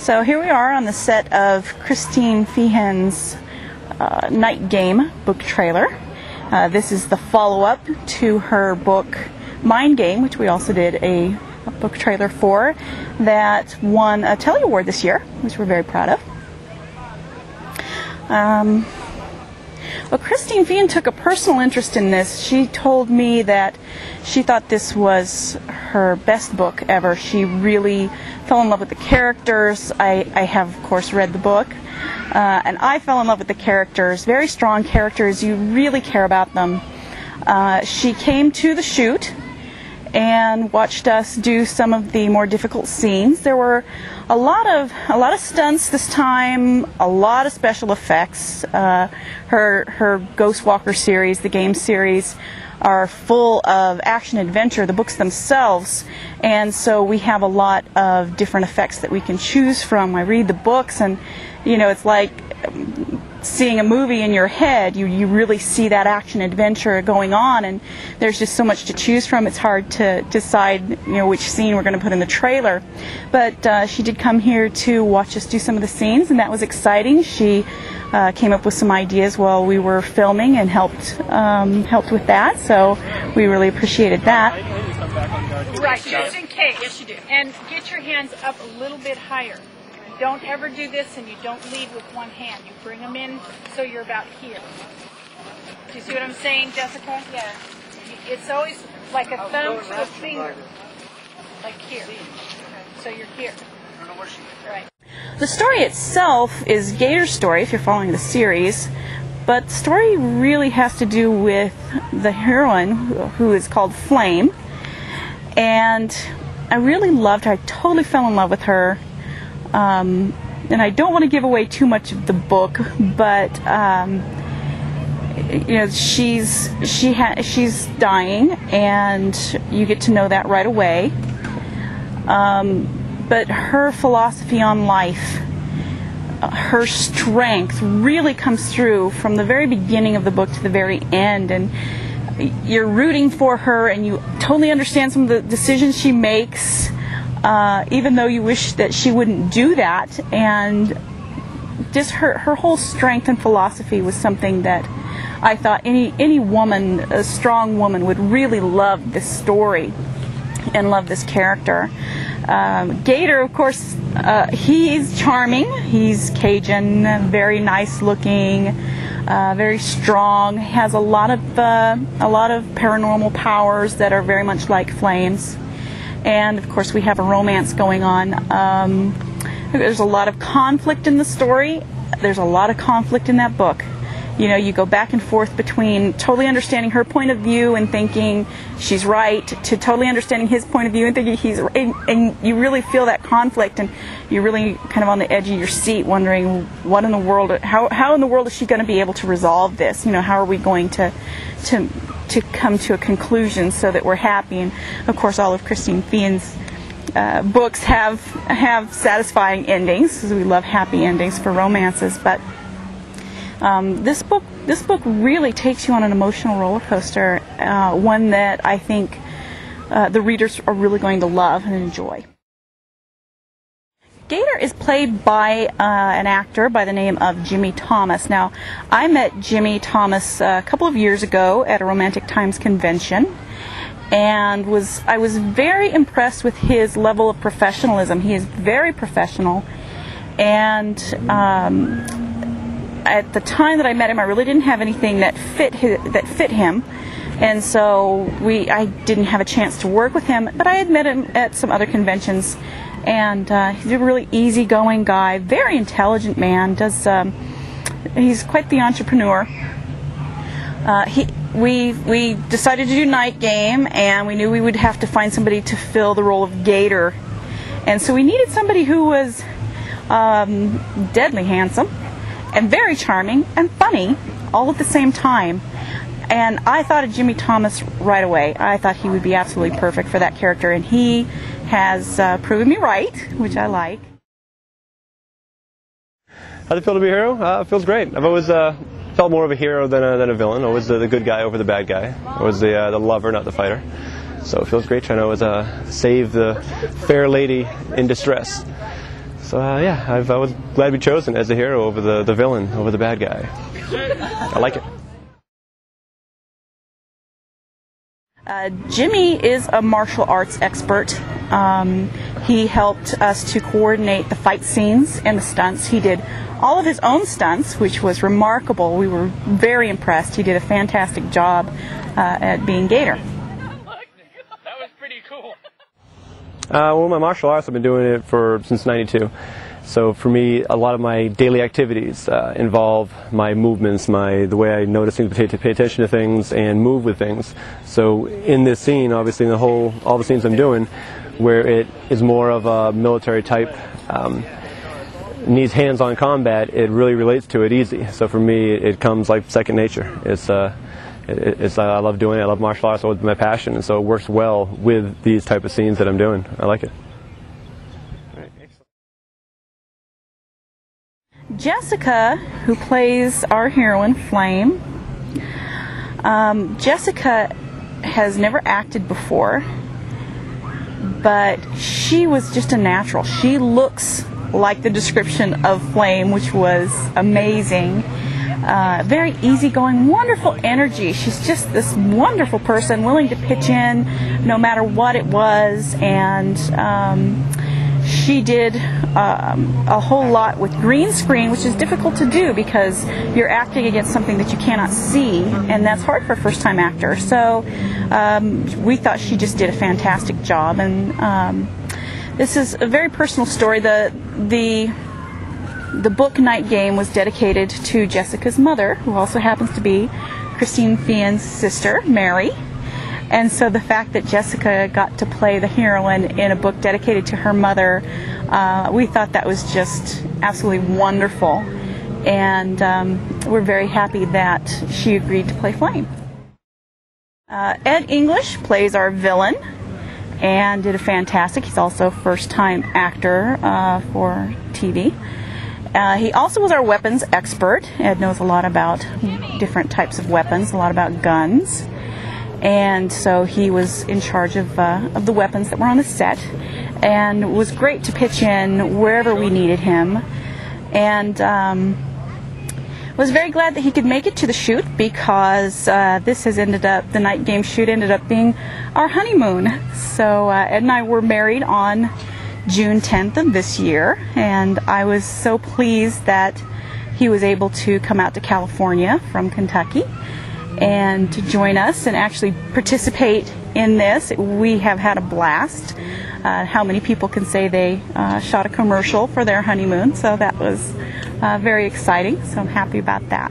So here we are on the set of Christine Feehan's Night Game book trailer. This is the follow-up to her book Mind Game, which we also did a book trailer for, that won a Telly Award this year, which we're very proud of. Well, Christine Feehan took a personal interest in this. She told me that she thought this was her best book ever. She really fell in love with the characters. I have, of course, read the book, and I fell in love with the characters. Very strong characters. You really care about them. She came to the shoot and watched us do some of the more difficult scenes. There were a lot of stunts this time, a lot of special effects. Her Ghostwalker series, the game series, are full of action adventure, the books themselves, and so we have a lot of different effects that we can choose from. I read the books, and you know, it's like seeing a movie in your head. You really see that action adventure going on, and there's just so much to choose from. It's hard to decide, you know, which scene we're going to put in the trailer. But she did come here to watch us do some of the scenes, and that was exciting. She came up with some ideas while we were filming and helped with that. So we really appreciated that. Right, just in case. Yes, you do. And get your hands up a little bit higher. Don't ever do this, and you don't lead with one hand. You bring them in so you're about here. Do you see what I'm saying, Jessica? Yeah. It's always like a thumb to a finger. Like here. So you're here. Right. The story itself is Gator's story, if you're following the series, but the story really has to do with the heroine, who is called Flame, and I really loved her. I totally fell in love with her. And I don't want to give away too much of the book, but you know, she's dying, and you get to know that right away. But her philosophy on life, her strength, really comes through from the very beginning of the book to the very end, and you're rooting for her, and you totally understand some of the decisions she makes. Even though you wish that she wouldn't do that, and just her whole strength and philosophy was something that I thought any woman, a strong woman, would really love this story and love this character. Gator, of course, he's charming. He's Cajun, very nice looking, very strong. Has a lot of paranormal powers that are very much like Flame's. And of course we have a romance going on. There's a lot of conflict in the story. There's a lot of conflict in that book. You know, you go back and forth between totally understanding her point of view and thinking she's right, to totally understanding his point of view and thinking he's right. And you really feel that conflict, and you're really kind of on the edge of your seat wondering what in the world, how in the world is she going to be able to resolve this? You know, how are we going to come to a conclusion so that we're happy? And of course all of Christine Feehan's books have satisfying endings, because we love happy endings for romances, but this book really takes you on an emotional roller coaster, one that I think the readers are really going to love and enjoy. Gator is played by an actor by the name of Jimmy Thomas. Now, I met Jimmy Thomas a couple of years ago at a Romantic Times convention, and I was very impressed with his level of professionalism. He is very professional, and at the time that I met him, I really didn't have anything that fit him, and so I didn't have a chance to work with him. But I had met him at some other conventions. And he's a really easygoing guy, very intelligent man. He's quite the entrepreneur. We decided to do Night Game, and we knew we would have to find somebody to fill the role of Gator, and so we needed somebody who was deadly handsome and very charming and funny all at the same time. And I thought of Jimmy Thomas right away. I thought he would be absolutely perfect for that character, and he has proven me right, which I like. How's it feel to be a hero? It feels great. I've always felt more of a hero than a villain. Always the good guy over the bad guy. Always the lover, not the fighter. So it feels great trying to save the fair lady in distress. So yeah, I was glad to be chosen as the hero over the villain, over the bad guy. I like it. Jimmy is a martial arts expert. He helped us to coordinate the fight scenes and the stunts. He did all of his own stunts, which was remarkable. We were very impressed. He did a fantastic job at being Gator. That was pretty cool. Well, my martial arts, I've been doing it since '92. So for me, a lot of my daily activities involve my movements, the way I notice things, pay attention to things, and move with things. So in this scene, obviously, in all the scenes I'm doing, where it is more of a military type, needs hands-on combat, it really relates to it easy. So for me, it comes like second nature. I love doing it. I love martial arts. It's my passion, and so it works well with these type of scenes that I'm doing. I like it. Jessica, who plays our heroine, Flame, Jessica has never acted before, but she was just a natural. She looks like the description of Flame, which was amazing. Very easygoing, wonderful energy. She's just this wonderful person, willing to pitch in no matter what it was, and she did a whole lot with green screen, which is difficult to do because you're acting against something that you cannot see, and that's hard for a first-time actor. So we thought she just did a fantastic job, and this is a very personal story. The book Night Game was dedicated to Jessica's mother, who also happens to be Christine Feehan's sister, Mary. And so the fact that Jessica got to play the heroine in a book dedicated to her mother, we thought that was just absolutely wonderful. And we're very happy that she agreed to play Flame. Ed English plays our villain and did a fantastic. He's also a first-time actor for TV. He also was our weapons expert. Ed knows a lot about different types of weapons, a lot about guns. And so he was in charge of the weapons that were on the set, and was great to pitch in wherever we needed him. And was very glad that he could make it to the shoot, because this has ended up, the Night Game shoot ended up being our honeymoon. So Ed and I were married on June 10th of this year, and I was so pleased that he was able to come out to California from Kentucky and to join us and actually participate in this. We have had a blast. How many people can say they shot a commercial for their honeymoon? So that was very exciting, so I'm happy about that.